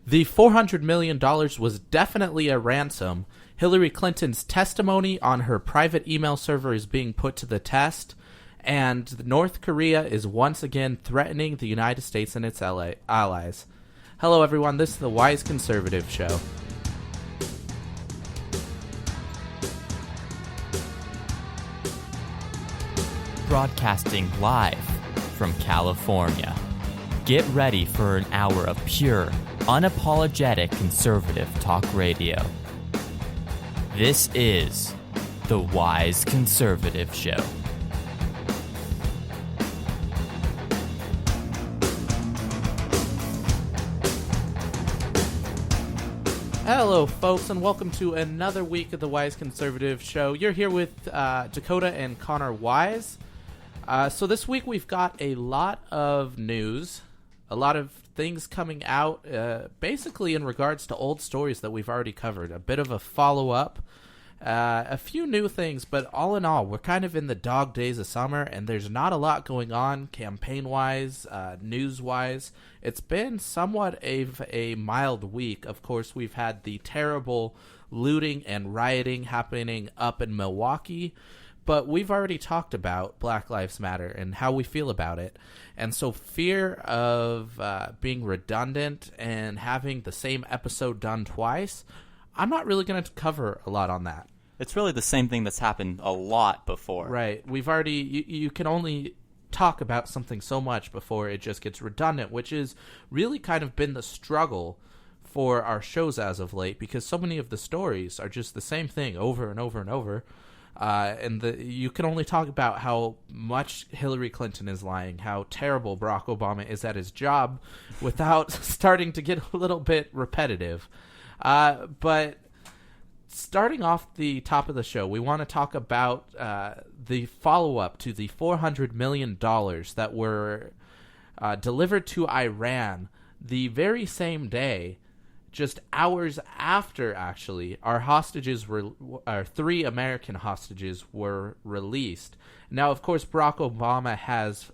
The $400 million was definitely a ransom. Hillary Clinton's testimony on her private email server is being put to the test. And North Korea is once again threatening the United States and its allies. Hello, everyone. This is the Wise Conservative Show. Broadcasting live from California. Get ready for an hour of pure, unapologetic conservative talk radio. This is the Wise Conservative Show. Hello, folks, and welcome to another week of the Wise Conservative Show. You're here with Dakota and Connor Wise. So this week we've got a lot of news, a lot of things coming out, basically in regards to old stories that we've already covered. A bit of a follow-up, a few new things, but all in all, we're kind of in the dog days of summer, and there's not a lot going on campaign-wise, news-wise. It's been somewhat a mild week. Of course, we've had the terrible looting and rioting happening up in Milwaukee, but we've already talked about Black Lives Matter and how we feel about it. And so fear of being redundant and having the same episode done twice, I'm not really going to cover a lot on that. It's really the same thing that's happened a lot before. Right. We've already, you can only talk about something so much before it just gets redundant, which is really kind of been the struggle for our shows as of late, because so many of the stories are just the same thing over and over and over. You can only talk about how much Hillary Clinton is lying, how terrible Barack Obama is at his job, without starting to get a little bit repetitive. But starting off the top of the show, we want to talk about the follow-up to the $400 million that were delivered to Iran the very same day. Just hours after, actually, our three American hostages were released. Now, of course, Barack Obama has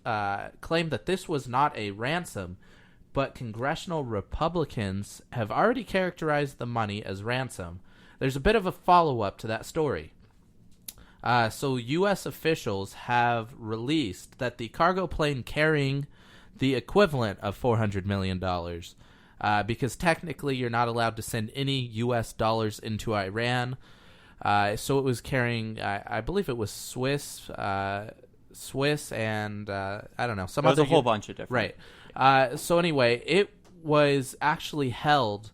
claimed that this was not a ransom, but congressional Republicans have already characterized the money as ransom. There's a bit of a follow-up to that story. So U.S. officials have released that the cargo plane carrying the equivalent of $400 million, because technically you're not allowed to send any U.S. dollars into Iran. So it was carrying, I believe it was Swiss, and I don't know. There was a whole bunch of different. Right. So anyway, it was actually held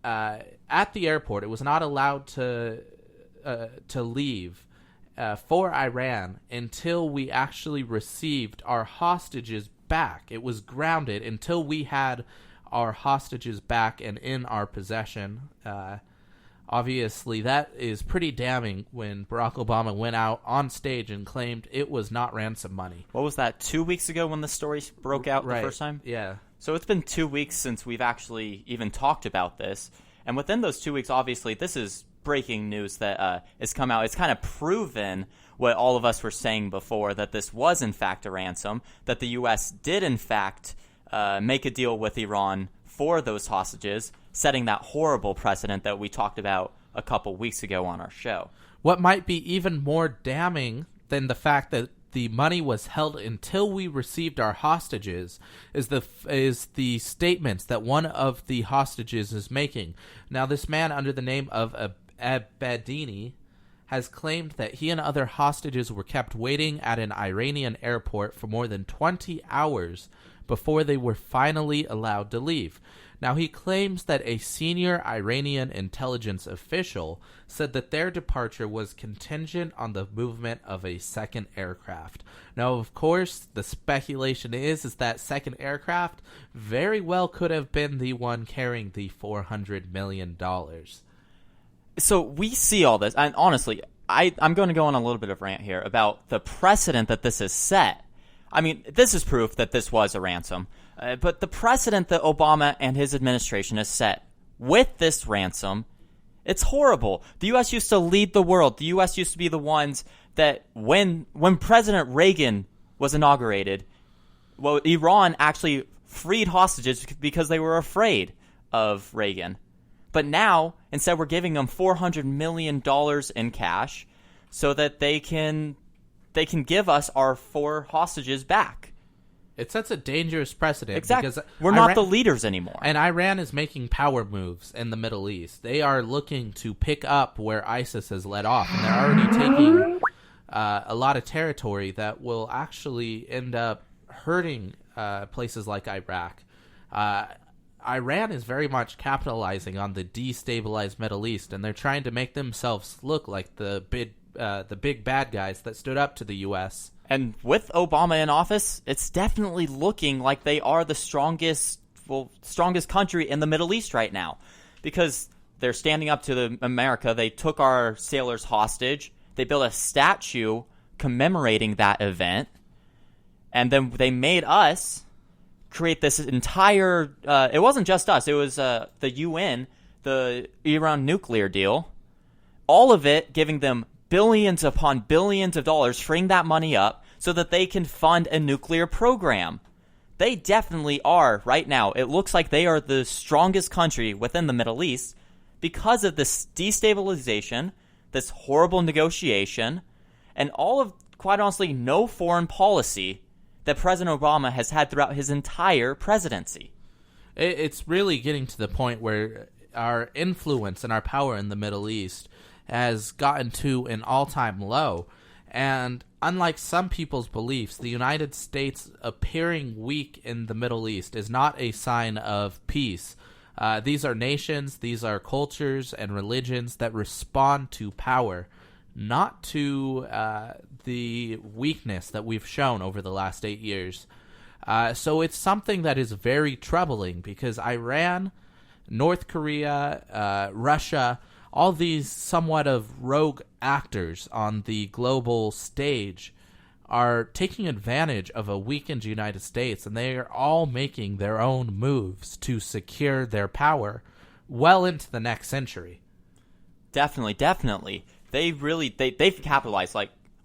at the airport. It was not allowed to leave for Iran until we actually received our hostages back. It was grounded until we had our hostages back and in our possession. Obviously, that is pretty damning when Barack Obama went out on stage and claimed it was not ransom money. What was that, 2 weeks ago when the story broke out the first time? Yeah. So it's been 2 weeks since we've actually even talked about this. And within those 2 weeks, obviously, this is breaking news that has come out. It's kind of proven what all of us were saying before, that this was, in fact, a ransom, that the U.S. did, in fact, make a deal with Iran for those hostages, setting that horrible precedent that we talked about a couple weeks ago on our show. What might be even more damning than the fact that the money was held until we received our hostages is the statements that one of the hostages is making. Now, this man under the name of Abedini has claimed that he and other hostages were kept waiting at an Iranian airport for more than 20 hours before they were finally allowed to leave. Now, he claims that a senior Iranian intelligence official said that their departure was contingent on the movement of a second aircraft. Now, of course, the speculation is that second aircraft very well could have been the one carrying the $400 million. So we see all this, and honestly, I'm going to go on a little bit of rant here about the precedent that this has set. I mean, this is proof that this was a ransom. But the precedent that Obama and his administration has set with this ransom, it's horrible. The U.S. used to lead the world. The U.S. used to be the ones that when President Reagan was inaugurated, well, Iran actually freed hostages because they were afraid. of Reagan. But now, instead, we're giving them $400 million in cash so that they can give us our 4 hostages back. It sets a dangerous precedent. Exactly. Because we're not the leaders anymore. And Iran is making power moves in the Middle East. They are looking to pick up where ISIS has let off. And they're already taking a lot of territory that will actually end up hurting places like Iraq. Iran is very much capitalizing on the destabilized Middle East, and they're trying to make themselves look like the big bad guys that stood up to the U.S. And with Obama in office, it's definitely looking like they are the strongest country in the Middle East right now, because they're standing up to America. They took our sailors hostage. They built a statue commemorating that event, and then they made us create this entire. It wasn't just us. It was the UN, the Iran nuclear deal. All of it giving them billions upon billions of dollars, freeing that money up so that they can fund a nuclear program. They definitely are right now. It looks like they are the strongest country within the Middle East because of this destabilization, this horrible negotiation, and all of, quite honestly, no foreign policy that President Obama has had throughout his entire presidency. It's really getting to the point where our influence and our power in the Middle East has gotten to an all-time low. And unlike some people's beliefs, the United States appearing weak in the Middle East is not a sign of peace. These are nations, these are cultures and religions that respond to power, not to the weakness that we've shown over the last 8 years. So it's something that is very troubling because Iran, North Korea, Russia, all these somewhat of rogue actors on the global stage are taking advantage of a weakened United States, and they are all making their own moves to secure their power well into the next century. Definitely. They've capitalized,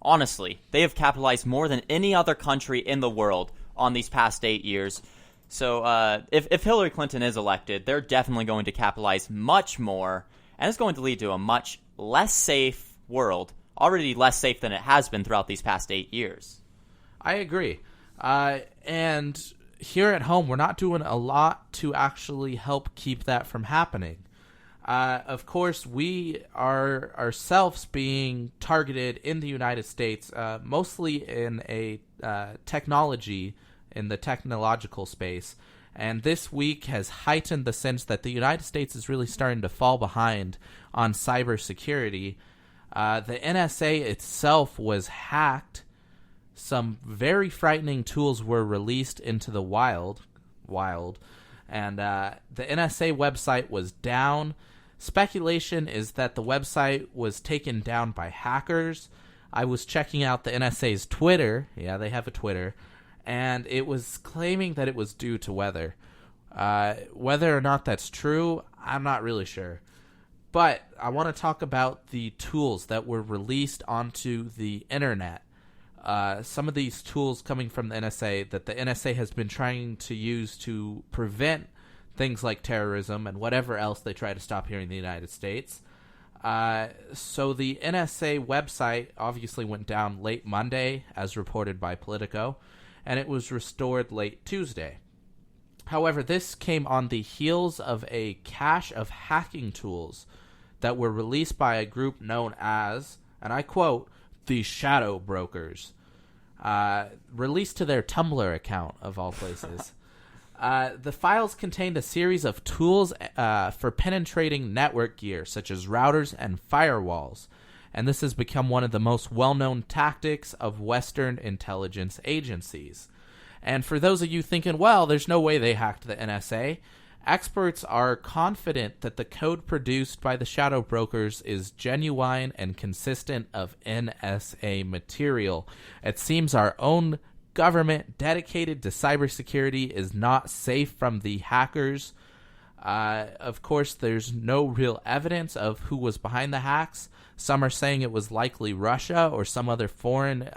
honestly, they have capitalized more than any other country in the world on these past 8 years. So if Hillary Clinton is elected, they're definitely going to capitalize much more, and it's going to lead to a much less safe world, already less safe than it has been throughout these past 8 years. I agree. And here at home, we're not doing a lot to actually help keep that from happening. Of course, we are ourselves being targeted in the United States, mostly in a in the technological space. And this week has heightened the sense that the United States is really starting to fall behind on cybersecurity. The NSA itself was hacked. Some very frightening tools were released into the wild. And the NSA website was down. Speculation is that the website was taken down by hackers. I was checking out the NSA's Twitter. Yeah, they have a Twitter. And it was claiming that it was due to weather. Whether or not that's true, I'm not really sure. But I want to talk about the tools that were released onto the internet. Some of these tools coming from the NSA that the NSA has been trying to use to prevent things like terrorism and whatever else they try to stop here in the United States. So the NSA website obviously went down late Monday, as reported by Politico, and it was restored late Tuesday. However, this came on the heels of a cache of hacking tools that were released by a group known as, and I quote, the Shadow Brokers, released to their Tumblr account, of all places. The files contained a series of tools for penetrating network gear, such as routers and firewalls, and this has become one of the most well-known tactics of Western intelligence agencies. And for those of you thinking, well, there's no way they hacked the NSA, experts are confident that the code produced by the Shadow Brokers is genuine and consistent of NSA material. It seems our own government dedicated to cybersecurity is not safe from the hackers. Of course, there's no real evidence of who was behind the hacks. Some are saying it was likely Russia or some other foreign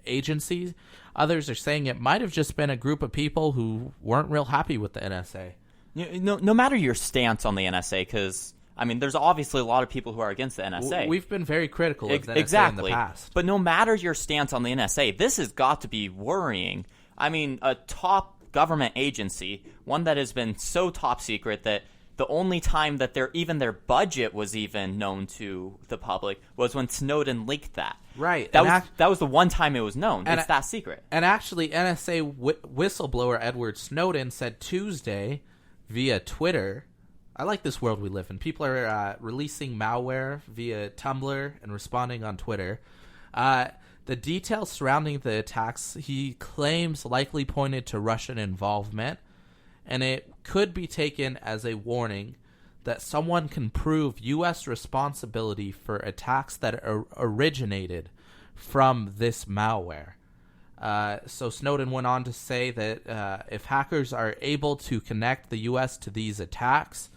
agency. Others are saying it might have just been a group of people who weren't real happy with the NSA. No matter your stance on the NSA, because I mean, there's obviously a lot of people who are against the NSA. We've been very critical of the NSA exactly. in the past. But no matter your stance on the NSA, this has got to be worrying. I mean, a top government agency, one that has been so top secret that the only time that their budget was even known to the public was when Snowden leaked that. Right. That was the one time it was known. It's that secret. And actually, NSA whistleblower Edward Snowden said Tuesday via Twitter, I like this world we live in. People are releasing malware via Tumblr and responding on Twitter. The details surrounding the attacks, he claims, likely pointed to Russian involvement, and it could be taken as a warning that someone can prove U.S. responsibility for attacks that originated from this malware. So Snowden went on to say that if hackers are able to connect the U.S. to these attacks,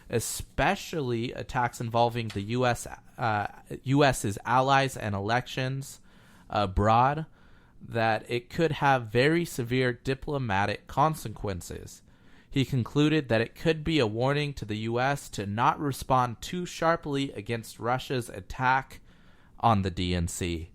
especially attacks involving the U.S.'s allies and elections abroad, that it could have very severe diplomatic consequences. He concluded that it could be a warning to the U.S. to not respond too sharply against Russia's attack on the DNC.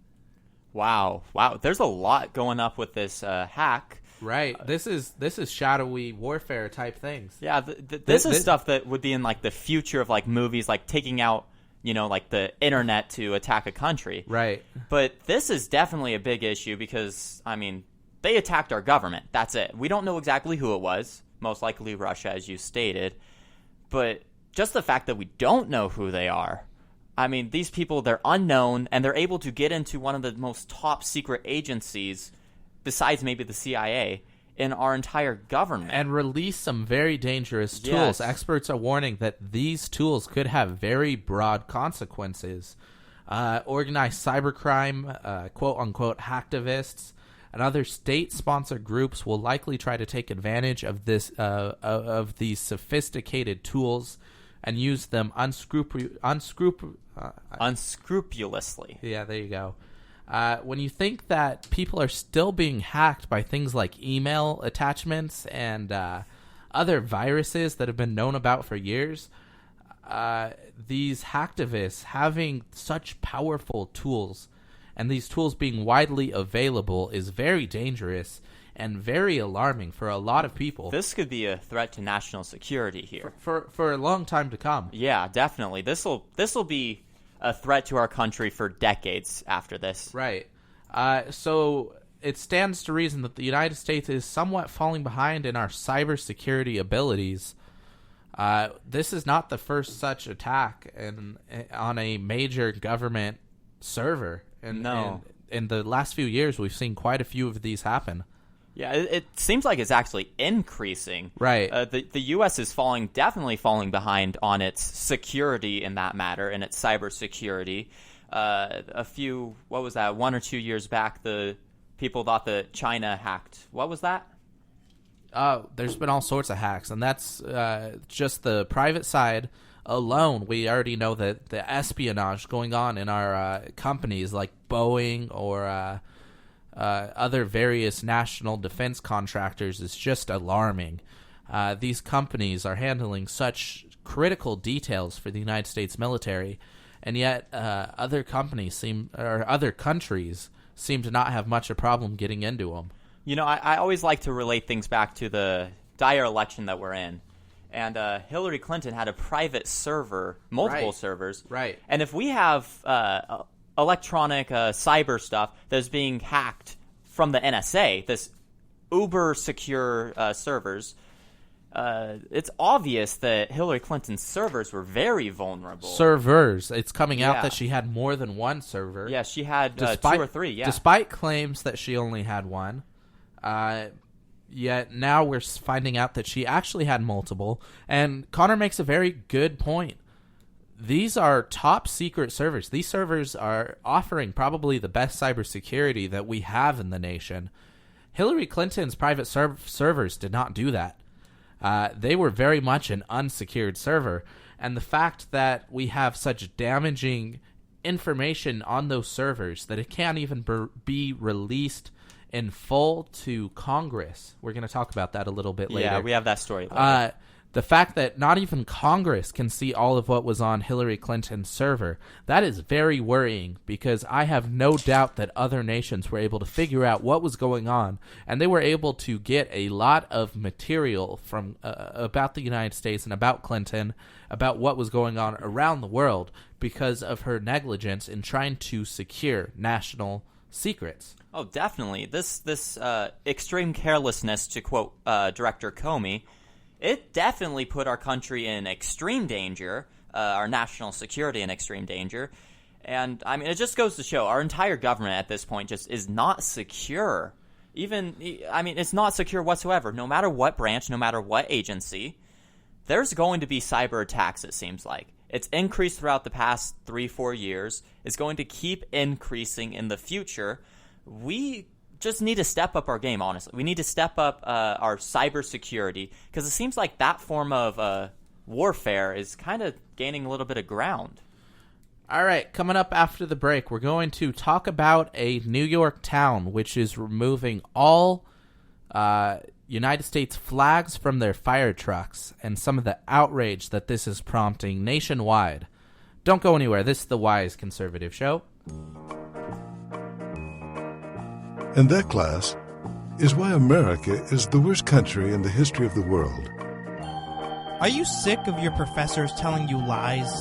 Wow. There's a lot going up with this hack. Right. This is shadowy warfare type things. Yeah, this is stuff that would be in like the future of like movies, like taking out, like the internet to attack a country. Right. But this is definitely a big issue because, I mean, they attacked our government. That's it. We don't know exactly who it was. Most likely Russia, as you stated. But just the fact that we don't know who they are. I mean, these people, they're unknown, and they're able to get into one of the most top secret agencies, besides maybe the CIA, in our entire government. And release some very dangerous tools. Yes. Experts are warning that these tools could have very broad consequences. Organized cybercrime, quote-unquote hacktivists, and other state-sponsored groups will likely try to take advantage of this of these sophisticated tools and use them unscrupulously. Yeah, there you go. When you think that people are still being hacked by things like email attachments and other viruses that have been known about for years, these hacktivists having such powerful tools and these tools being widely available is very dangerous and very alarming for a lot of people. This could be a threat to national security here. For a long time to come. Yeah, definitely. This will be a threat to our country for decades after this. Right. So it stands to reason that the United States is somewhat falling behind in our cybersecurity abilities. This is not the first such attack on a major government server. No. In the last few years, we've seen quite a few of these happen. Yeah, it seems like it's actually increasing. Right. The U.S. is definitely falling behind on its security in that matter, and its cybersecurity. A few, 1 or 2 years back, the people thought that China hacked. What was that? There's been all sorts of hacks, and that's just the private side alone. We already know that the espionage going on in our companies like Boeing or other various national defense contractors is just alarming. These companies are handling such critical details for the United States military, and yet other countries seem to not have much of a problem getting into them. I always like to relate things back to the dire election that we're in. And Hillary Clinton had a private server, multiple servers. Right. And if we have electronic cyber stuff that's being hacked from the NSA, this uber secure servers, it's obvious that Hillary Clinton's servers were very vulnerable. Servers. It's coming out that she had more than one server. Yeah, she had 2 or 3, yeah. Despite claims that she only had one. Yet now we're finding out that she actually had multiple. And Connor makes a very good point. These are top secret servers. These servers are offering probably the best cybersecurity that we have in the nation. Hillary Clinton's private servers did not do that. They were very much an unsecured server. And the fact that we have such damaging information on those servers that it can't even be released in full to Congress. We're going to talk about that a little bit later. Yeah, we have that story later. The fact that not even Congress can see all of what was on Hillary Clinton's server, that is very worrying, because I have no doubt that other nations were able to figure out what was going on, and they were able to get a lot of material from about the United States and about Clinton, about what was going on around the world because of her negligence in trying to secure national secrets. Oh, definitely. This extreme carelessness, to quote Director Comey, it definitely put our country in extreme danger, our national security in extreme danger. And, I mean, it just goes to show our entire government at this point just is not secure. It's not secure whatsoever. No matter what branch, no matter what agency, there's going to be cyber attacks, it seems like. It's increased throughout the past 3-4 years. It's going to keep increasing in the future. We just need to step up our game, honestly. We need to step up our cybersecurity, because it seems like that form of warfare is kind of gaining a little bit of ground. All right, coming up after the break, we're going to talk about a New York town which is removing all United States flags from their fire trucks and some of the outrage that this is prompting nationwide. Don't go anywhere. This is the Wise Conservative Show. And that, class, is why America is the worst country in the history of the world. Are you sick of your professors telling you lies?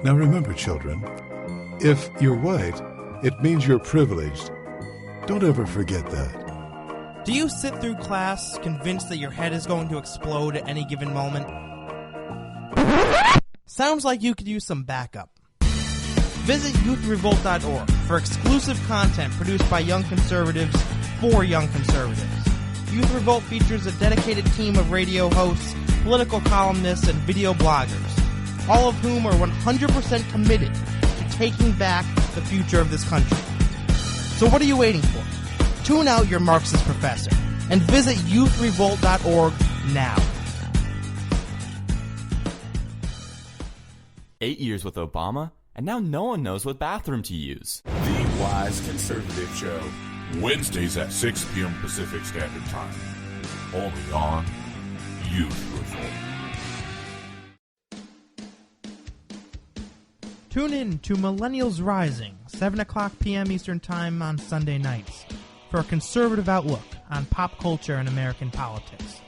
Now remember, children, if you're white, it means you're privileged. Don't ever forget that. Do you sit through class convinced that your head is going to explode at any given moment? Sounds like you could use some backup. Visit youthrevolt.org for exclusive content produced by young conservatives for young conservatives. Youth Revolt features a dedicated team of radio hosts, political columnists, and video bloggers, all of whom are 100% committed to taking back the future of this country. So what are you waiting for? Tune out your Marxist professor and visit youthrevolt.org now. 8 years with Obama, and now no one knows what bathroom to use. The Wise Conservative Show, Wednesdays at 6 p.m. Pacific Standard Time. Only on Youth Revolt. Tune in to Millennials Rising, 7 o'clock p.m. Eastern Time on Sunday nights, for a conservative outlook on pop culture and American politics.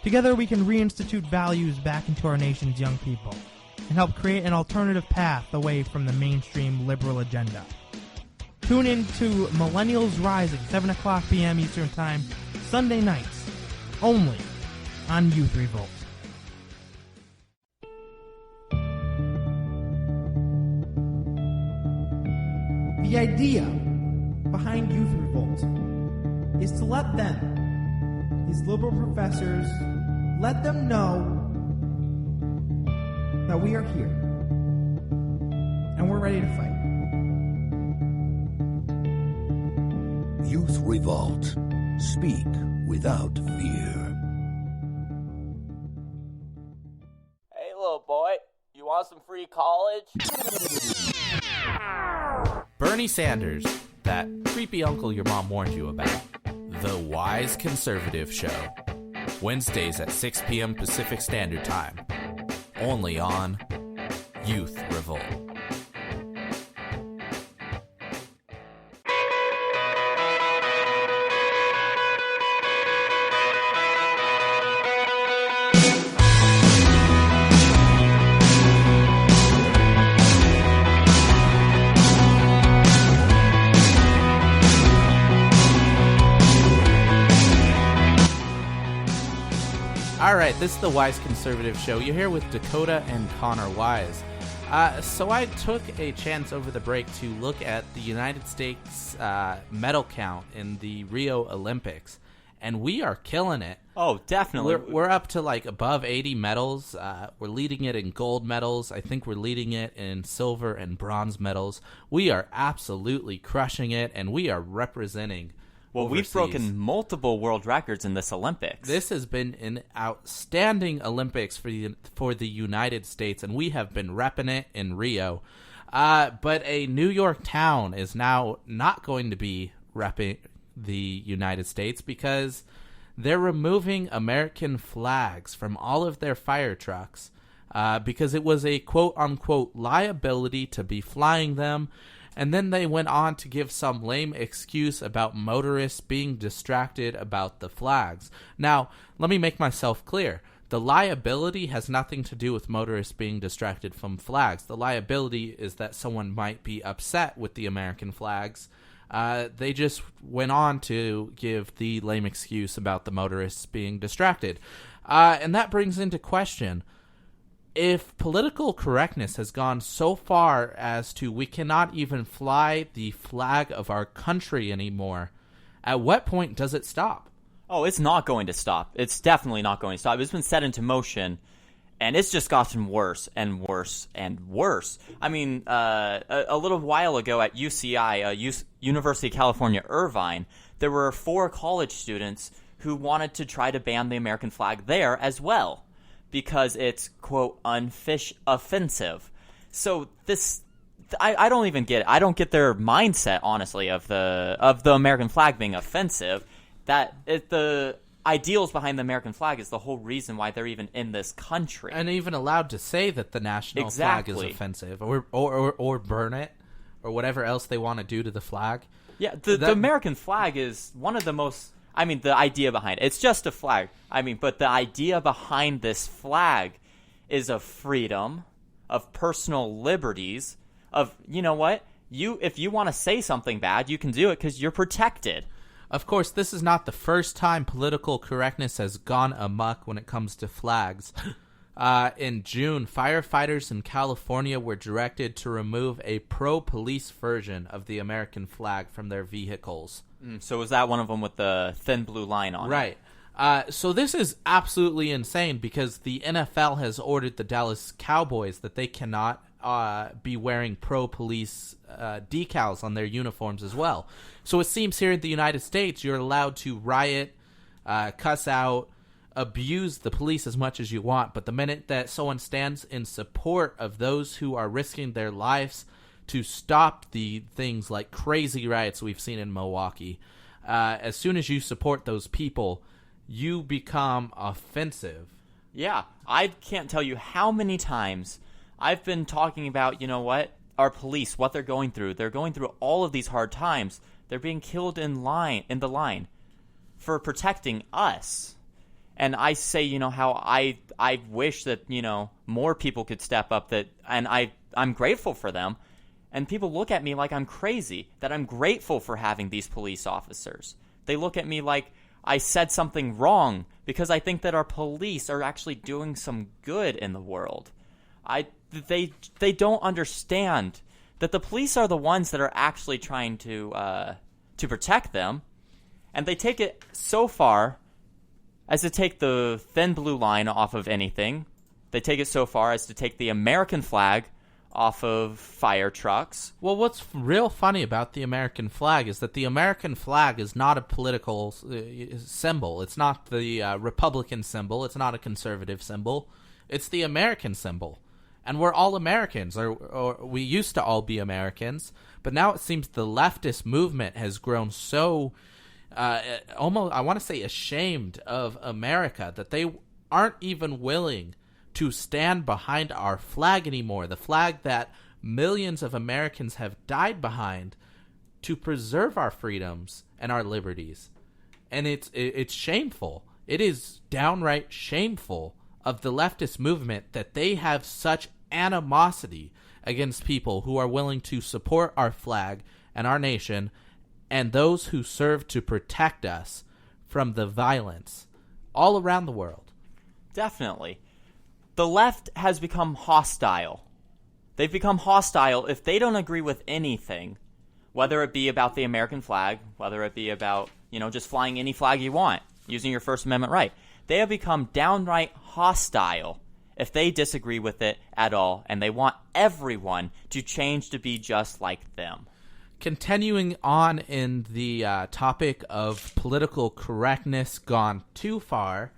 Together we can reinstitute values back into our nation's young people and help create an alternative path away from the mainstream liberal agenda. Tune in to Millennials Rising, 7 o'clock p.m. Eastern Time, Sunday nights, only on Youth Revolt. The idea behind Youth Revolt is to let them, these liberal professors, let them know that we are here and we're ready to fight. Youth Revolt. Speak without fear. Hey, little boy, you want some free college? Bernie Sanders, that creepy uncle your mom warned you about. The Wise Conservative Show. Wednesdays at 6 p.m. Pacific Standard Time. Only on Youth Revolt. All right, this is the Wise Conservative Show. You're here with Dakota and Connor Wise. So I took a chance over the break to look at the United States medal count in the Rio Olympics, and we are killing it. Oh, definitely. We're up to like above 80 medals. We're leading it in gold medals. I think we're leading it in silver and bronze medals. We are absolutely crushing it, and we are representing. Well, overseas. We've broken multiple world records in this Olympics. This has been an outstanding Olympics for the United States, and we have been repping it in Rio. But a New York town is now not going to be repping the United States because they're removing American flags from all of their fire trucks because it was a quote-unquote liability to be flying them. And then they went on to give some lame excuse about motorists being distracted about the flags. Now, let me make myself clear. The liability has nothing to do with motorists being distracted from flags. The liability is that someone might be upset with the American flags. They just went on to give the lame excuse about the motorists being distracted. And that brings into question, if political correctness has gone so far as to we cannot even fly the flag of our country anymore, at what point does it stop? Oh, it's not going to stop. It's definitely not going to stop. It's been set into motion, and it's just gotten worse and worse and worse. I mean, a little while ago at UCI, University of California, Irvine, there were 4 college students who wanted to try to ban the American flag there as well, because it's, quote, offensive. So this, I don't even get it. I don't get their mindset, honestly, of the American flag being offensive. The ideals behind the American flag is the whole reason why they're even in this country. And even allowed to say that the national flag is offensive, or burn it, or whatever else they want to do to the flag. Yeah, the American flag is one of the most... I mean, the idea behind it. It's just a flag. I mean, but the idea behind this flag is of freedom, of personal liberties, of, you know what? If you want to say something bad, you can do it because you're protected. Of course, this is not the first time political correctness has gone amok when it comes to flags. In June, firefighters in California were directed to remove a pro-police version of the American flag from their vehicles. So was that one of them with the thin blue line on it? Right. So this is absolutely insane because the NFL has ordered the Dallas Cowboys that they cannot be wearing pro-police decals on their uniforms as well. So it seems here in the United States you're allowed to riot, cuss out, abuse the police as much as you want, but the minute that someone stands in support of those who are risking their lives to stop the things like crazy riots we've seen in Milwaukee, as soon as you support those people, you become offensive. Yeah, I can't tell you how many times I've been talking about, you know what, our police, what they're going through. They're going through all of these hard times. They're being killed in the line for protecting us. And I say, you know, how I wish that, you know, more people could step up, and I'm grateful for them. And people look at me like I'm crazy, that I'm grateful for having these police officers. They look at me like I said something wrong because I think that our police are actually doing some good in the world. They don't understand that the police are the ones that are actually trying to protect them. And they take it so far as to take the thin blue line off of anything. They take it so far as to take the American flag off of fire trucks. Well, what's real funny about the American flag is that the American flag is not a political symbol. It's not the Republican symbol. It's not a conservative symbol. It's the American symbol. And we're all Americans, or we used to all be Americans, but now it seems the leftist movement has grown so almost, I want to say, ashamed of America that they aren't even willing to stand behind our flag anymore, the flag that millions of Americans have died behind to preserve our freedoms and our liberties. And it's shameful. It is downright shameful of the leftist movement that they have such animosity against people who are willing to support our flag and our nation and those who serve to protect us from the violence all around the world. Definitely. The left has become hostile. They've become hostile if they don't agree with anything, whether it be about the American flag, whether it be about, you know, just flying any flag you want, using your First Amendment right. They have become downright hostile if they disagree with it at all, and they want everyone to change to be just like them. Continuing on in the topic of political correctness gone too far,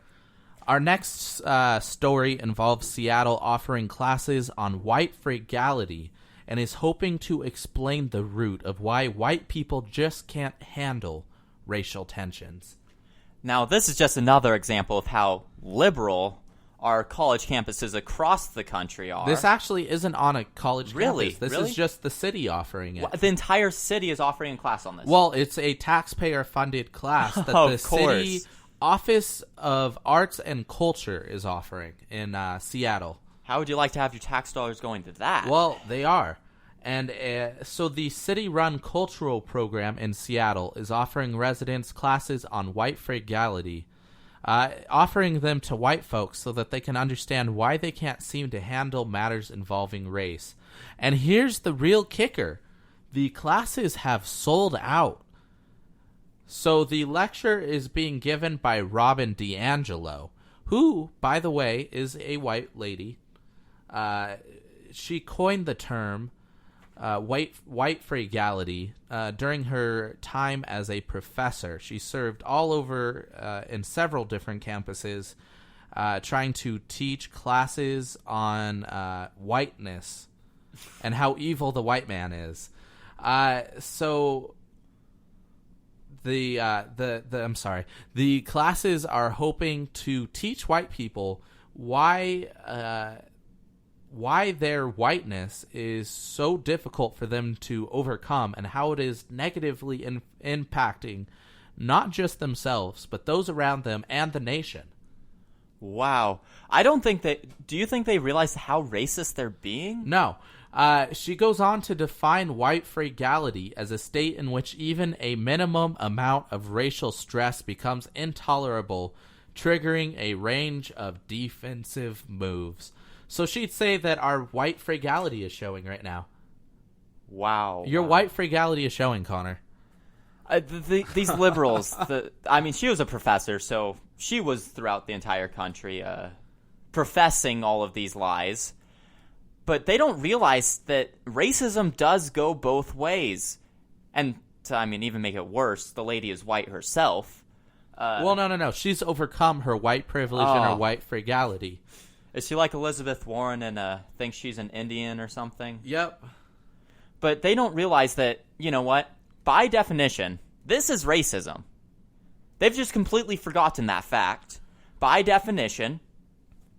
our next story involves Seattle offering classes on white fragility and is hoping to explain the root of why white people just can't handle racial tensions. Now, this is just another example of how liberal our college campuses across the country are. This actually isn't on a college Really? campus. This Really? is just the city offering it. The entire city is offering a class on this. Well, it's a taxpayer-funded class that Of the course. City Office of Arts and Culture is offering in Seattle. How would you like to have your tax dollars going to that? Well, they are. And so the city-run cultural program in Seattle is offering residents classes on white fragility, offering them to white folks so that they can understand why they can't seem to handle matters involving race. And here's the real kicker. The classes have sold out. So the lecture is being given by Robin DiAngelo, who, by the way, is a white lady. She coined the term white fragility during her time as a professor. She served all over in several different campuses, trying to teach classes on whiteness and how evil the white man is. So the classes are hoping to teach white people why their whiteness is so difficult for them to overcome and how it is negatively impacting not just themselves, but those around them and the nation. Wow. Do you think they realize how racist they're being? No. She goes on to define white fragility as a state in which even a minimum amount of racial stress becomes intolerable, triggering a range of defensive moves. So she'd say that our white fragility is showing right now. Wow. Your white fragility is showing, Connor. These liberals, she was a professor, so she was throughout the entire country professing all of these lies. But they don't realize that racism does go both ways. And to, even make it worse, the lady is white herself. Well, no. She's overcome her white privilege and her white fragility. Is she like Elizabeth Warren and thinks she's an Indian or something? Yep. But they don't realize that, you know what? By definition, this is racism. They've just completely forgotten that fact. By definition,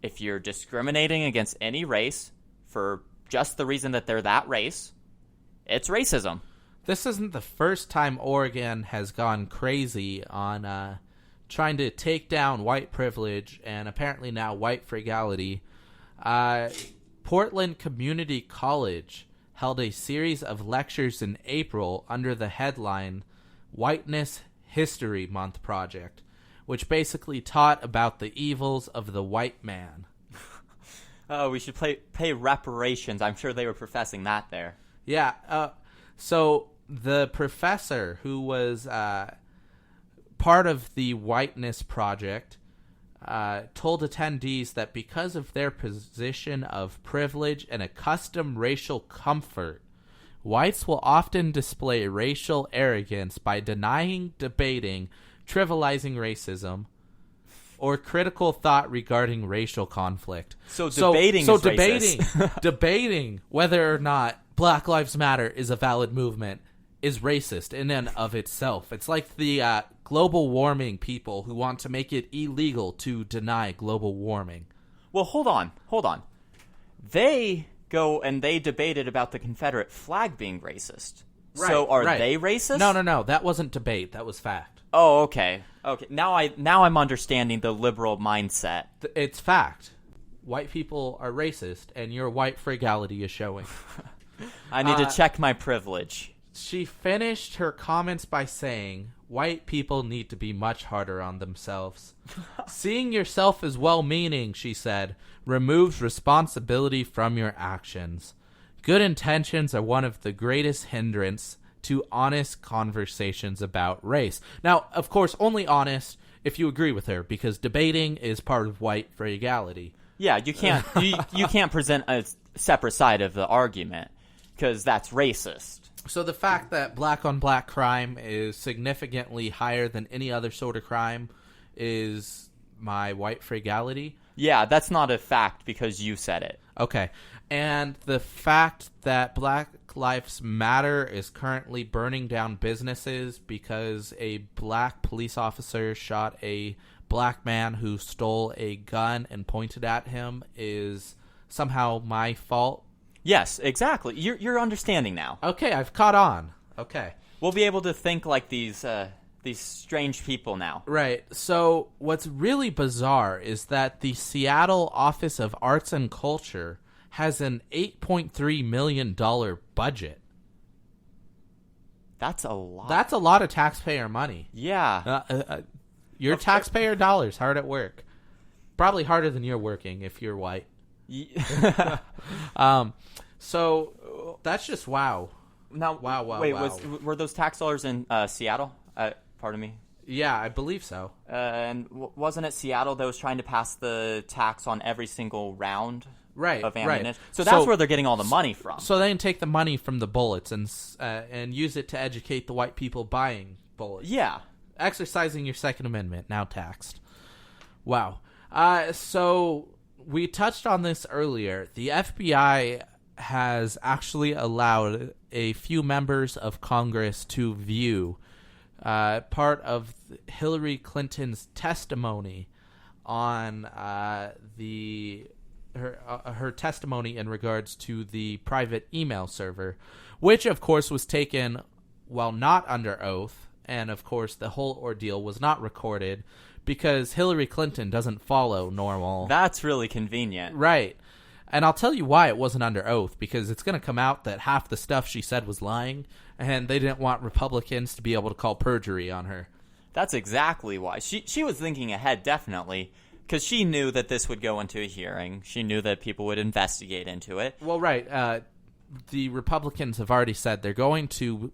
if you're discriminating against any race for just the reason that they're that race, it's racism. This isn't the first time Oregon has gone crazy on trying to take down white privilege and apparently now white fragility. Portland Community College held a series of lectures in April under the headline Whiteness History Month Project, which basically taught about the evils of the white man. Oh, we should pay reparations. I'm sure they were professing that there. Yeah. So the professor who was part of the Whiteness Project told attendees that because of their position of privilege and accustomed racial comfort, whites will often display racial arrogance by denying, debating, trivializing racism, or critical thought regarding racial conflict. So debating is racist. Debating whether or not Black Lives Matter is a valid movement is racist in and of itself. It's like the global warming people who want to make it illegal to deny global warming. Well, hold on. They go and they debated about the Confederate flag being racist. Right, so are right. they racist? No. That wasn't debate. That was fact. Oh, okay. Now I'm understanding the liberal mindset. It's fact. White people are racist, and your white fragility is showing. I need to check my privilege. She finished her comments by saying, white people need to be much harder on themselves. Seeing yourself as well-meaning, she said, removes responsibility from your actions. Good intentions are one of the greatest hindrance to honest conversations about race. Now, of course, only honest if you agree with her, because debating is part of white fragility. Yeah, you can't you can't present a separate side of the argument because that's racist. So the fact that black-on-black crime is significantly higher than any other sort of crime is my white fragility. Yeah, that's not a fact because you said it. Okay. And the fact that Black Lives Matter is currently burning down businesses because a black police officer shot a black man who stole a gun and pointed at him is somehow my fault. Yes, exactly. You're understanding now. Okay, I've caught on. Okay. We'll be able to think like these strange people now. Right. So what's really bizarre is that the Seattle Office of Arts and Culture has an $8.3 million budget. That's a lot. That's a lot of taxpayer money. Yeah. Your taxpayer dollars hard at work. Probably harder than you're working if you're white. So that's just wow. Now, Wow. Wait, were those tax dollars in Seattle? Pardon me. Yeah, I believe so. And wasn't it Seattle that was trying to pass the tax on every single round of ammunition? Right. So that's where they're getting all the money from. So they can take the money from the bullets and use it to educate the white people buying bullets. Yeah. Exercising your Second Amendment, now taxed. Wow. So we touched on this earlier. The FBI has actually allowed a few members of Congress to view part of Hillary Clinton's testimony on her testimony in regards to the private email server, which of course was taken while not under oath, and of course the whole ordeal was not recorded because Hillary Clinton doesn't follow normal. That's really convenient. Right. And I'll tell you why it wasn't under oath, because it's going to come out that half the stuff she said was lying, and they didn't want Republicans to be able to call perjury on her. That's exactly why. She was thinking ahead, definitely, because she knew that this would go into a hearing. She knew that people would investigate into it. Well, right. The Republicans have already said they're going to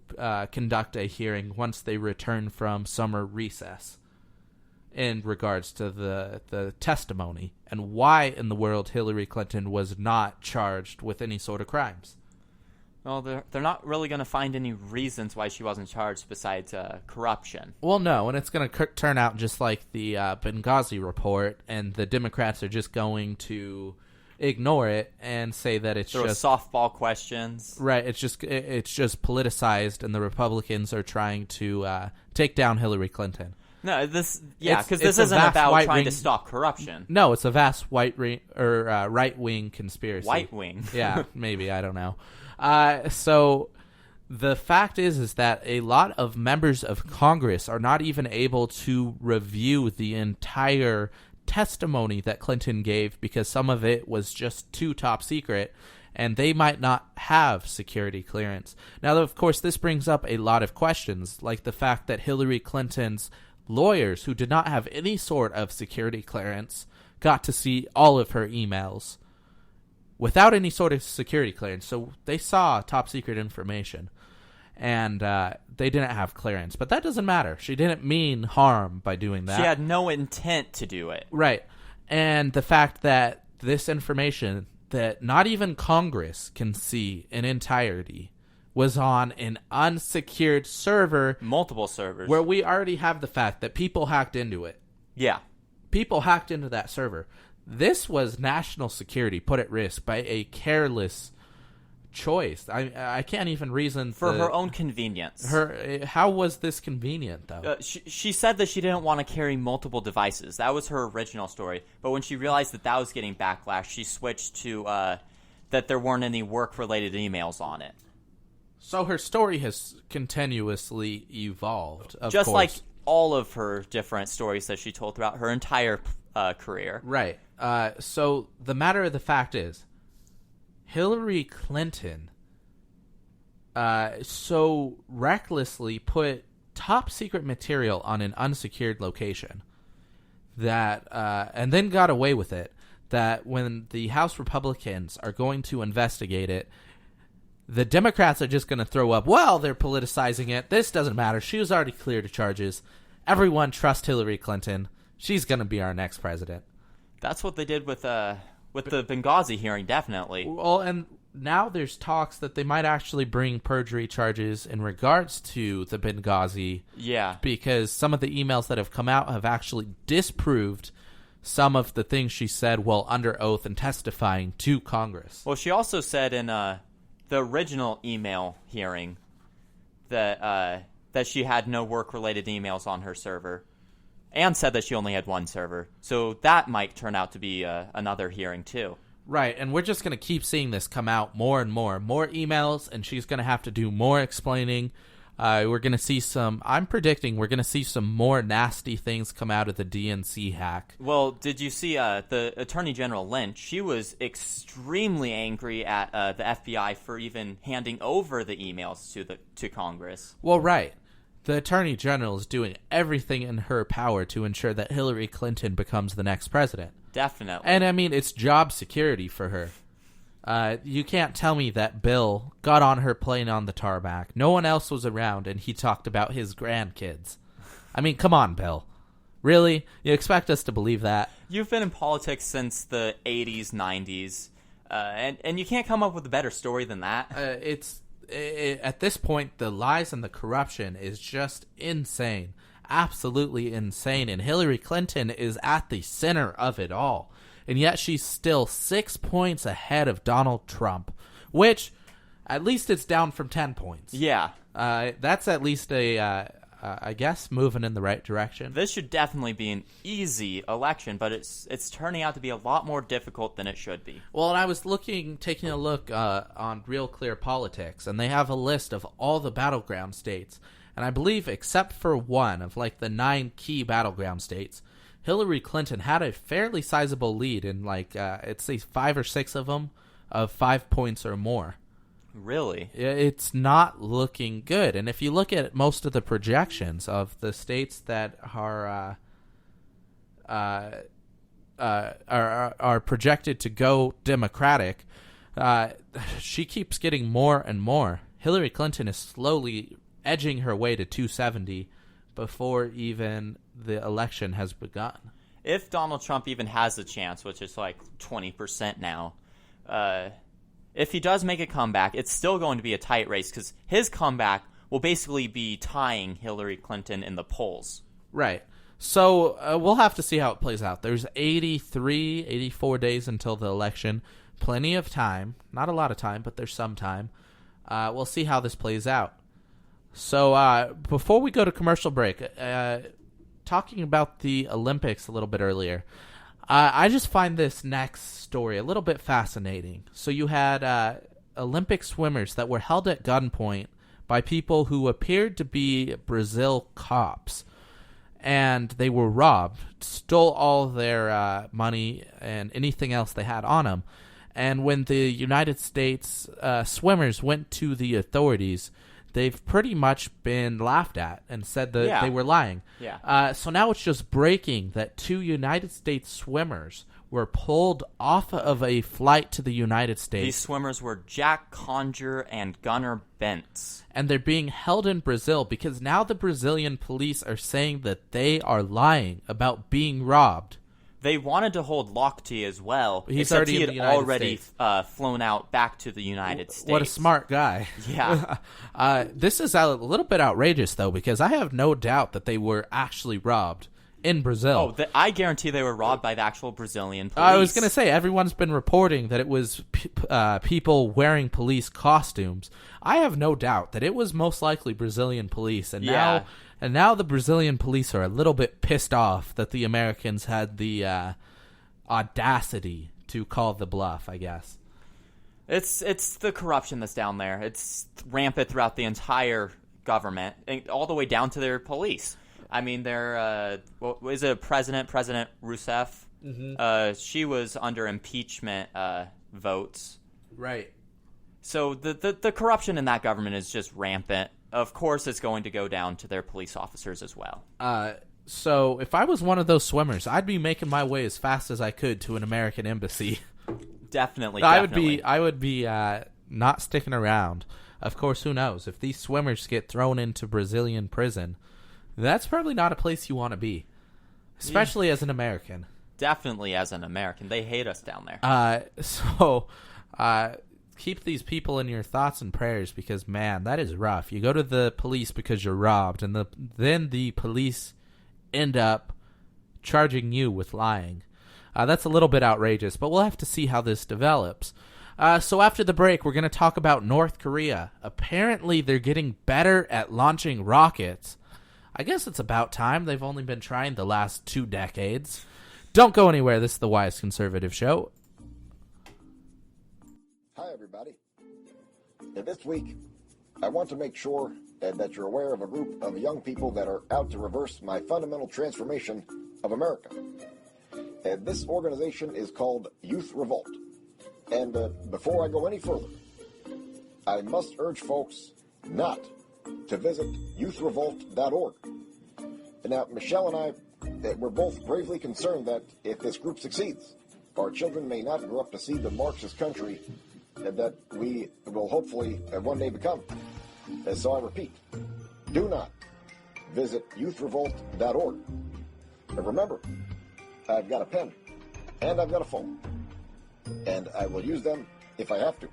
conduct a hearing once they return from summer recess in regards to the testimony and why in the world Hillary Clinton was not charged with any sort of crimes. Well, they're not really going to find any reasons why she wasn't charged besides corruption. Well, no, and it's going to turn out just like the Benghazi report, and the Democrats are just going to ignore it and say that it's just softball questions. Right, it's just politicized, and the Republicans are trying to take down Hillary Clinton. No, because this isn't about trying to stop corruption. No, it's a vast right-wing conspiracy. White wing. Yeah, maybe, I don't know. So the fact is that a lot of members of Congress are not even able to review the entire testimony that Clinton gave because some of it was just too top secret, and they might not have security clearance. Now, of course, this brings up a lot of questions, like the fact that Hillary Clinton's lawyers, who did not have any sort of security clearance, got to see all of her emails without any sort of security clearance. So they saw top secret information, and they didn't have clearance. But that doesn't matter. She didn't mean harm by doing that. She had no intent to do it. Right. And the fact that this information that not even Congress can see in entirety was on an unsecured server. Multiple servers. Where we already have the fact that people hacked into it. Yeah. People hacked into that server. This was national security put at risk by a careless choice. I can't even reason for her own convenience. How was this convenient, though? She said that she didn't want to carry multiple devices. That was her original story. But when she realized that was getting backlash, she switched to that there weren't any work-related emails on it. So her story has continuously evolved, of just course. like all of her different stories that she told throughout her entire career. Right. So the matter of the fact is, Hillary Clinton so recklessly put top secret material on an unsecured location that, and then got away with it, that when the House Republicans are going to investigate it, the Democrats are just going to throw up, well, they're politicizing it. This doesn't matter. She was already cleared of charges. Everyone trust Hillary Clinton. She's going to be our next president. That's what they did with the Benghazi hearing, definitely. Well, and now there's talks that they might actually bring perjury charges in regards to the Benghazi. Yeah. Because some of the emails that have come out have actually disproved some of the things she said while under oath and testifying to Congress. Well, she also said in the original email hearing that she had no work-related emails on her server, and said that she only had one server. So that might turn out to be another hearing too. Right, and we're just going to keep seeing this come out more and more emails, and she's going to have to do more explaining. We're going to see I'm predicting we're going to see some more nasty things come out of the DNC hack. Well, did you see the Attorney General Lynch? She was extremely angry at the FBI for even handing over the emails to Congress. Well, right. The Attorney General is doing everything in her power to ensure that Hillary Clinton becomes the next president. Definitely. And, I mean, it's job security for her. You can't tell me that Bill got on her plane on the tarmac. No one else was around, and he talked about his grandkids. I mean, come on, Bill. Really? You expect us to believe that? You've been in politics since the 80s, 90s, and you can't come up with a better story than that. At this point, the lies and the corruption is just insane. Absolutely insane. And Hillary Clinton is at the center of it all. And yet she's still 6 points ahead of Donald Trump, which at least it's down from 10 points. Yeah. That's at least I guess, moving in the right direction. This should definitely be an easy election, but it's turning out to be a lot more difficult than it should be. Well, and I was taking a look on Real Clear Politics, and they have a list of all the battleground states. And I believe, except for one of like the 9 key battleground states, Hillary Clinton had a fairly sizable lead in it's 5 or 6 of them of 5 points or more. Really? It's not looking good. And if you look at most of the projections of the states that are projected to go Democratic, she keeps getting more and more. Hillary Clinton is slowly edging her way to 270 before even the election has begun. If Donald Trump even has a chance, which is like 20% now, if he does make a comeback, it's still going to be a tight race because his comeback will basically be tying Hillary Clinton in the polls. Right. So we'll have to see how it plays out. There's 84 days until the election. Plenty of time. Not a lot of time, but there's some time. We'll see how this plays out. So before we go to commercial break, talking about the Olympics a little bit earlier, I just find this next story a little bit fascinating. So you had Olympic swimmers that were held at gunpoint by people who appeared to be Brazil cops, and they were robbed, stole all their money and anything else they had on them. And when the United States swimmers went to the authorities, they've pretty much been laughed at and said that they were lying. Yeah. So now it's just breaking that 2 United States swimmers were pulled off of a flight to the United States. These swimmers were Jack Conger and Gunnar Bentz. And they're being held in Brazil because now the Brazilian police are saying that they are lying about being robbed. They wanted to hold Lochte as well. He's except already he in had the United already States. Flown out back to the United States. What a smart guy. Yeah. This is a little bit outrageous, though, because I have no doubt that they were actually robbed in Brazil. Oh, I guarantee they were robbed by the actual Brazilian police. I was going to say, everyone's been reporting that it was people wearing police costumes. I have no doubt that it was most likely Brazilian police, and now the Brazilian police are a little bit pissed off that the Americans had the audacity to call the bluff, I guess. It's the corruption that's down there. It's rampant throughout the entire government, all the way down to their police. I mean, is it President Rousseff? Mm-hmm. She was under impeachment votes. Right. So the corruption in that government is just rampant. Of course, it's going to go down to their police officers as well. So if I was one of those swimmers, I'd be making my way as fast as I could to an American embassy. Definitely. I would be not sticking around. Of course, who knows? If these swimmers get thrown into Brazilian prison, that's probably not a place you want to be, especially as an American. Definitely as an American. They hate us down there. So keep these people in your thoughts and prayers because, man, that is rough. You go to the police because you're robbed, and then the police end up charging you with lying. That's a little bit outrageous, but we'll have to see how this develops. So after the break, we're going to talk about North Korea. Apparently, they're getting better at launching rockets. I guess it's about time. They've only been trying the last 2 decades. Don't go anywhere. This is the Wise Conservative Show. Hi, everybody. This week, I want to make sure that you're aware of a group of young people that are out to reverse my fundamental transformation of America. This organization is called Youth Revolt. And before I go any further, I must urge folks not to visit youthrevolt.org. Now, Michelle and I, we're both gravely concerned that if this group succeeds, our children may not grow up to see the Marxist country that we will hopefully one day become. So I repeat, do not visit youthrevolt.org. And remember, I've got a pen and I've got a phone, and I will use them if I have to.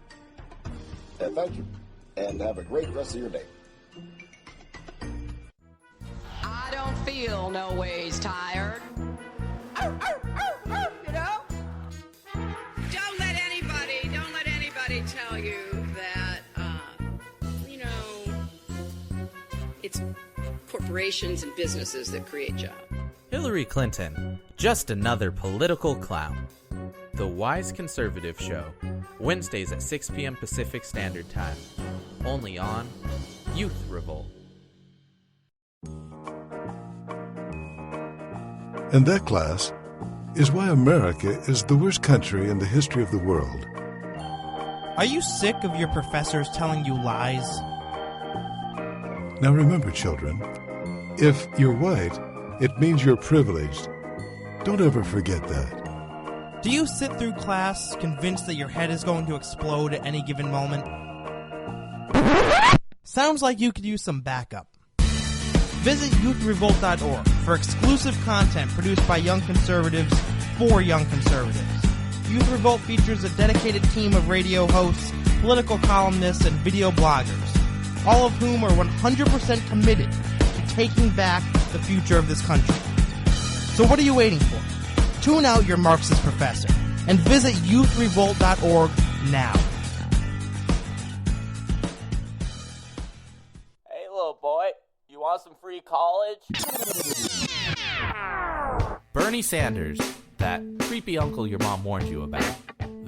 Thank you, and have a great rest of your day. I don't feel no ways tired. You know? Don't let anybody tell you that, it's corporations and businesses that create jobs. Hillary Clinton, just another political clown. The Wise Conservative Show, Wednesdays at 6 p.m. Pacific Standard Time, only on Youth Revolt. And that, class, is why America is the worst country in the history of the world. Are you sick of your professors telling you lies? Now remember, children, if you're white, it means you're privileged. Don't ever forget that. Do you sit through class convinced that your head is going to explode at any given moment? Sounds like you could use some backup. Visit youthrevolt.org for exclusive content produced by young conservatives for young conservatives. Youth Revolt features a dedicated team of radio hosts, political columnists, and video bloggers, all of whom are 100% committed to taking back the future of this country. So what are you waiting for? Tune out your Marxist professor and visit youthrevolt.org now. Hey, little boy, you want some free college? Bernie Sanders, that creepy uncle your mom warned you about.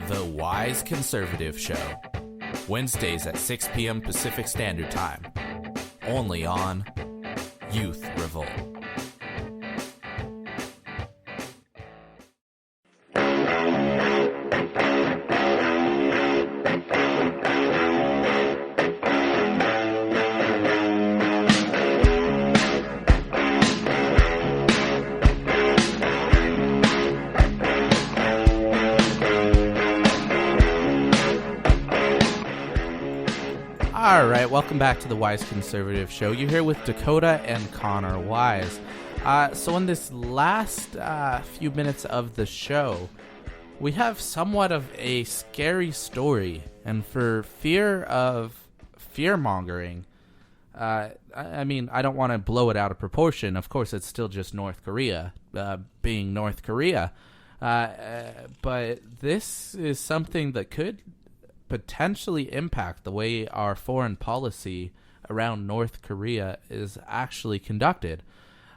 The Wise Conservative Show, Wednesdays at 6 p.m. Pacific Standard Time, only on Youth Revolt. All right, welcome back to the Wise Conservative Show. You're here with Dakota and Connor Wise. So in this last few minutes of the show, we have somewhat of a scary story. And for fear of fear-mongering, I mean, I don't want to blow it out of proportion. Of course, it's still just North Korea, being North Korea. But this is something that could potentially impact the way our foreign policy around North Korea is actually conducted.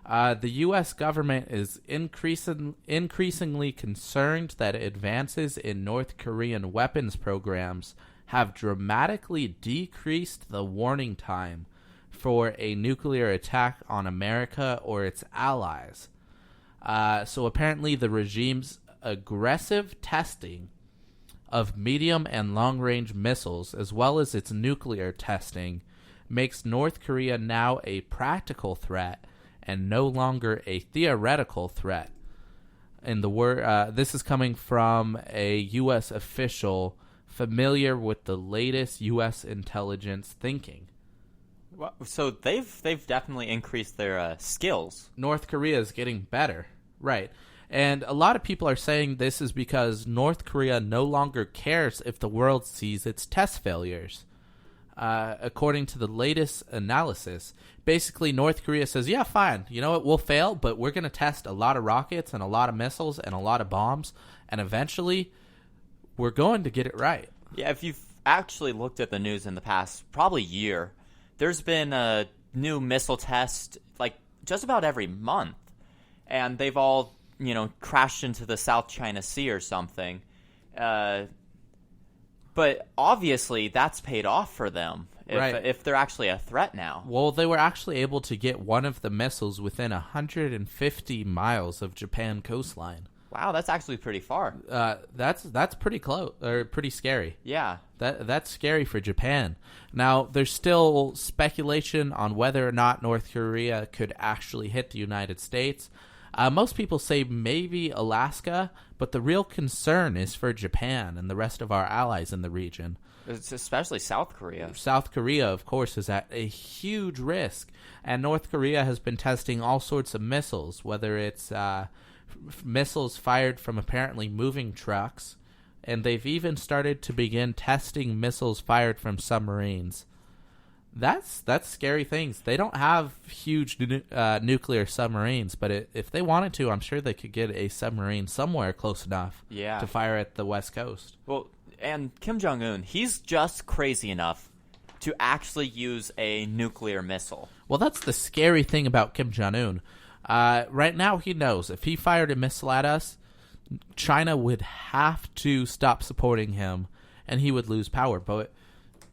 The U.S. government is increasingly concerned that advances in North Korean weapons programs have dramatically decreased the warning time for a nuclear attack on America or its allies. So apparently the regime's aggressive testing of medium and long-range missiles, as well as its nuclear testing, makes North Korea now a practical threat and no longer a theoretical threat. In the this is coming from a U.S. official familiar with the latest U.S. intelligence thinking. Well, so they've definitely increased their skills. North Korea is getting better, right? And a lot of people are saying this is because North Korea no longer cares if the world sees its test failures. according to the latest analysis, basically North Korea says, yeah, fine, you know what, we'll fail, but we're going to test a lot of rockets and a lot of missiles and a lot of bombs, and eventually we're going to get it right. Yeah, if you've actually looked at the news in the past probably year, there's been a new missile test like just about every month, and they've all, crashed into the South China Sea or something. But obviously that's paid off for them if they're actually a threat now. Well, they were actually able to get one of the missiles within 150 miles of Japan coastline. Wow, that's actually pretty far. That's pretty close, or pretty scary. Yeah. That's scary for Japan. Now, there's still speculation on whether or not North Korea could actually hit the United States. Most people say maybe Alaska, but the real concern is for Japan and the rest of our allies in the region. It's especially South Korea. South Korea, of course, is at a huge risk, and North Korea has been testing all sorts of missiles, whether it's missiles fired from apparently moving trucks, and they've even started to begin testing missiles fired from submarines. That's scary things. They don't have huge nuclear submarines, but if they wanted to, I'm sure they could get a submarine somewhere close enough to fire at the West Coast. Well, and Kim Jong-un, he's just crazy enough to actually use a nuclear missile. Well, that's the scary thing about Kim Jong-un. Right now, he knows if he fired a missile at us, China would have to stop supporting him, and he would lose power. But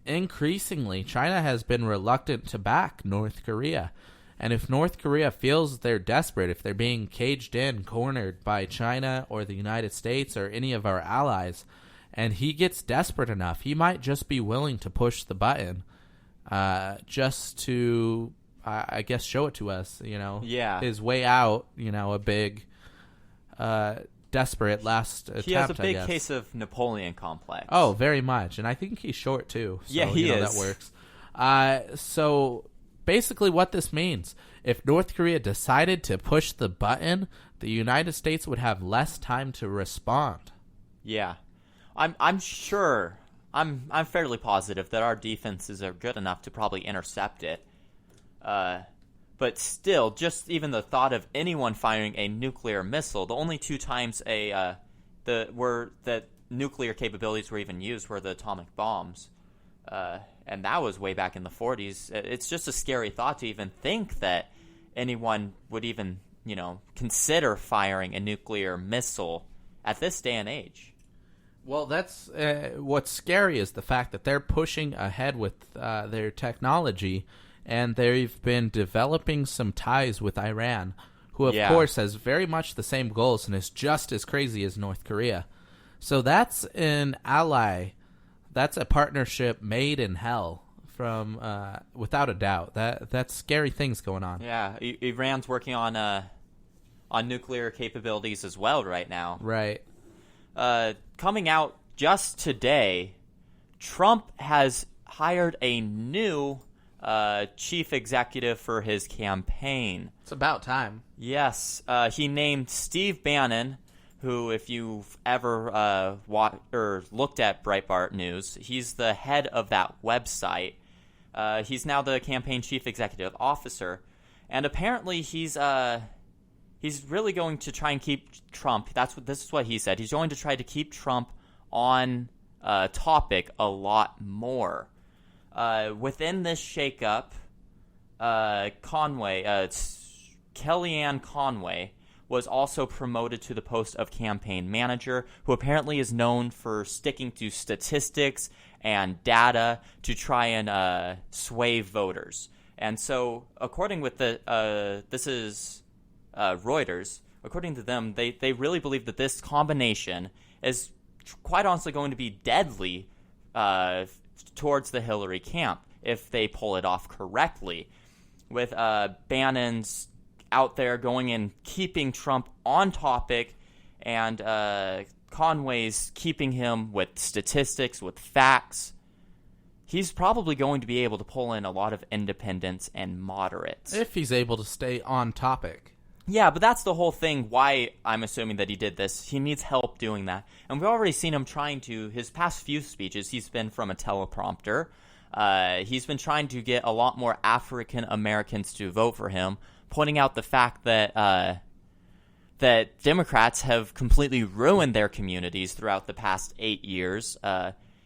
increasingly, China has been reluctant to back North Korea. And if North Korea feels they're desperate, if they're being caged in, cornered by China or the United States or any of our allies, and he gets desperate enough, he might just be willing to push the button just to, I guess, show it to us, Yeah. his way out, a big desperate last attempt. He has a big case of Napoleon complex. Oh, very much, and I think he's short too. So, yeah, he is. That works. So basically, what this means: if North Korea decided to push the button, the United States would have less time to respond. Yeah, I'm sure. I'm fairly positive that our defenses are good enough to probably intercept it. But still, just even the thought of anyone firing a nuclear missile, the only two times that nuclear capabilities were even used were the atomic bombs. And that was way back in the 40s. It's just a scary thought to even think that anyone would even, consider firing a nuclear missile at this day and age. Well, that's what's scary is the fact that they're pushing ahead with their technology, and they've been developing some ties with Iran, who, of course, has very much the same goals and is just as crazy as North Korea. So that's an ally. That's a partnership made in hell, from without a doubt. That's scary things going on. Yeah, Iran's working on nuclear capabilities as well right now. Right. Coming out just today, Trump has hired a new chief executive for his campaign. It's about time. Yes. He named Steve Bannon, who, if you've ever looked at Breitbart News, he's the head of that website. He's now the campaign chief executive officer. And apparently he's really going to try and keep Trump. This is what he said. He's going to try to keep Trump on topic a lot more. Within this shakeup, Kellyanne Conway was also promoted to the post of campaign manager, who apparently is known for sticking to statistics and data to try and sway voters. And so, according with this is Reuters, according to them, they really believe that this combination is quite honestly going to be deadly towards the Hillary camp if they pull it off correctly, with Bannon's out there going and keeping Trump on topic, and Conway's keeping him with statistics, with facts. He's probably going to be able to pull in a lot of independents and moderates. If he's able to stay on topic. Yeah, but that's the whole thing, why I'm assuming that he did this. He needs help doing that. And we've already seen him trying to, his past few speeches, he's been from a teleprompter. He's been trying to get a lot more African Americans to vote for him, pointing out the fact that that Democrats have completely ruined their communities throughout the past 8 years.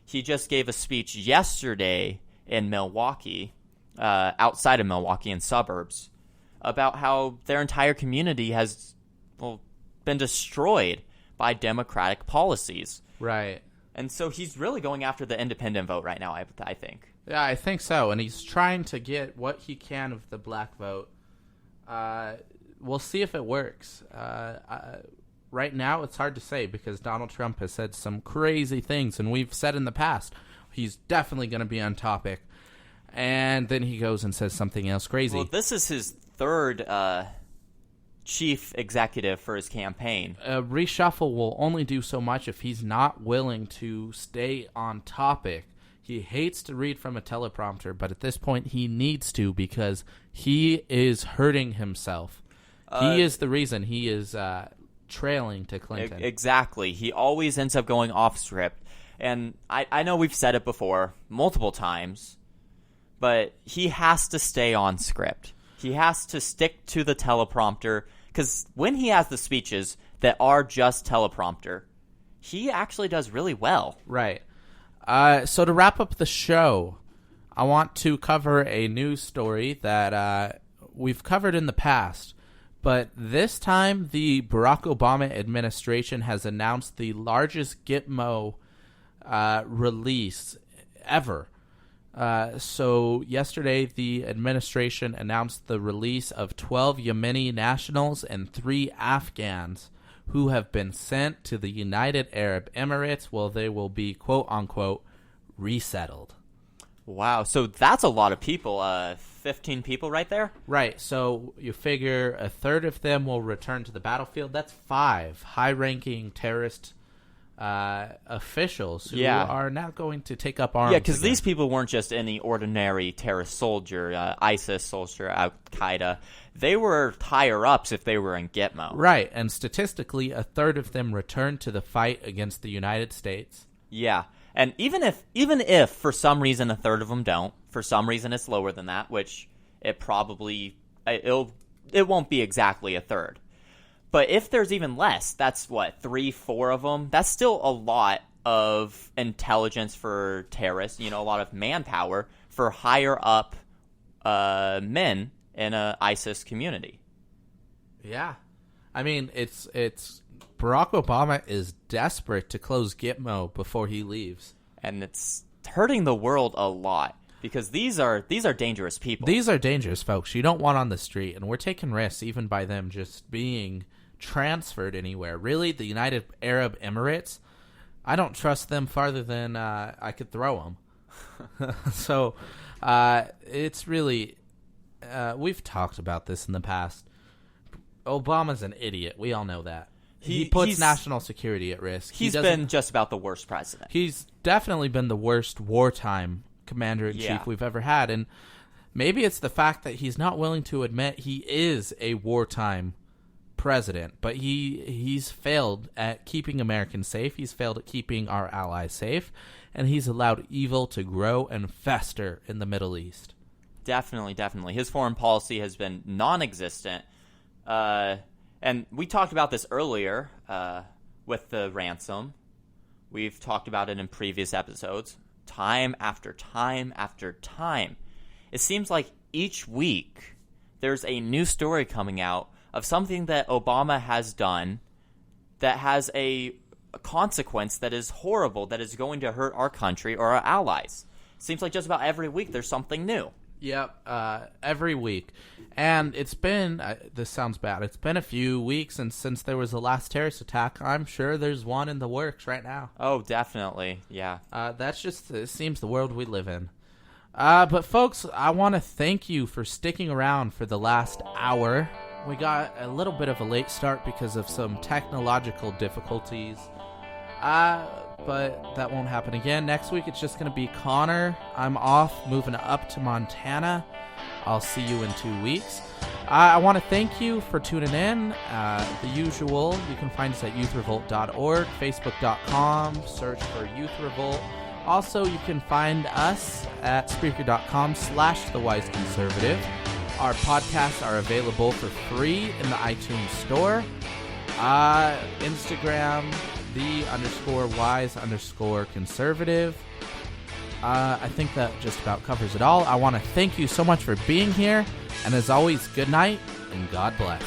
He just gave a speech yesterday in Milwaukee, outside of Milwaukee in suburbs, about how their entire community has been destroyed by Democratic policies. Right. And so he's really going after the independent vote right now, I think. Yeah, I think so. And he's trying to get what he can of the black vote. We'll see if it works. Right now, it's hard to say because Donald Trump has said some crazy things. And we've said in the past, he's definitely going to be on topic. And then he goes and says something else crazy. Well, this is his third chief executive for his campaign. Reshuffle will only do so much if he's not willing to stay on topic. He hates to read from a teleprompter, but at this point he needs to because he is hurting himself. He is the reason he is trailing to Clinton. Exactly. He always ends up going off script. And I know we've said it before multiple times, but he has to stay on script. He has to stick to the teleprompter because when he has the speeches that are just teleprompter, he actually does really well. Right. So to wrap up the show, I want to cover a news story that we've covered in the past. But this time, the Barack Obama administration has announced the largest Gitmo release ever. So yesterday, the administration announced the release of 12 Yemeni nationals and 3 Afghans who have been sent to the United Arab Emirates where they will be, quote-unquote, resettled. Wow, so that's a lot of people. 15 people right there? Right, so you figure a third of them will return to the battlefield. That's 5 high-ranking terrorist officials who are now going to take up arms. Yeah, because these people weren't just any ordinary terrorist soldier, ISIS soldier, Al-Qaeda. They were higher-ups if they were in Gitmo. Right, and statistically, a third of them returned to the fight against the United States. Yeah, and even if for some reason a third of them don't, for some reason it's lower than that, which it won't be exactly a third. But if there's even less, that's what, 3-4 of them? That's still a lot of intelligence for terrorists, a lot of manpower for higher up men in a ISIS community. Yeah. I mean, it's Barack Obama is desperate to close Gitmo before he leaves. And it's hurting the world a lot because these are dangerous people. These are dangerous folks you don't want on the street, and we're taking risks even by them just being transferred anywhere. Really, the United Arab Emirates, I don't trust them farther than I could throw them. So it's really, we've talked about this in the past. Obama's an idiot. We all know that. He puts national security at risk. He's been just about the worst president. He's definitely been the worst wartime commander-in-chief we've ever had. And maybe it's the fact that he's not willing to admit he is a wartime president, but he's failed at keeping Americans safe. He's failed at keeping our allies safe, and he's allowed evil to grow and fester in the Middle East. Definitely. His foreign policy has been non-existent. And we talked about this earlier with the ransom. We've talked about it in previous episodes. Time after time after time. It seems like each week there's a new story coming out of something that Obama has done that has a consequence that is horrible, that is going to hurt our country or our allies. It seems like just about every week there's something new. Yep, every week. And it's been, this sounds bad, it's been a few weeks since there was the last terrorist attack. I'm sure there's one in the works right now. Oh, definitely, yeah. That's just, it seems the world we live in. But folks, I want to thank you for sticking around for the last hour. We got a little bit of a late start because of some technological difficulties. But that won't happen again. Next week, it's just going to be Connor. I'm off, moving up to Montana. I'll see you in 2 weeks. I want to thank you for tuning in. The usual, you can find us at youthrevolt.org, facebook.com, search for Youth Revolt. Also, you can find us at Spreaker.com/TheWiseConservative. Our podcasts are available for free in the iTunes store. Instagram, _wise_conservative. I think that just about covers it all. I want to thank you so much for being here. And as always, good night and God bless.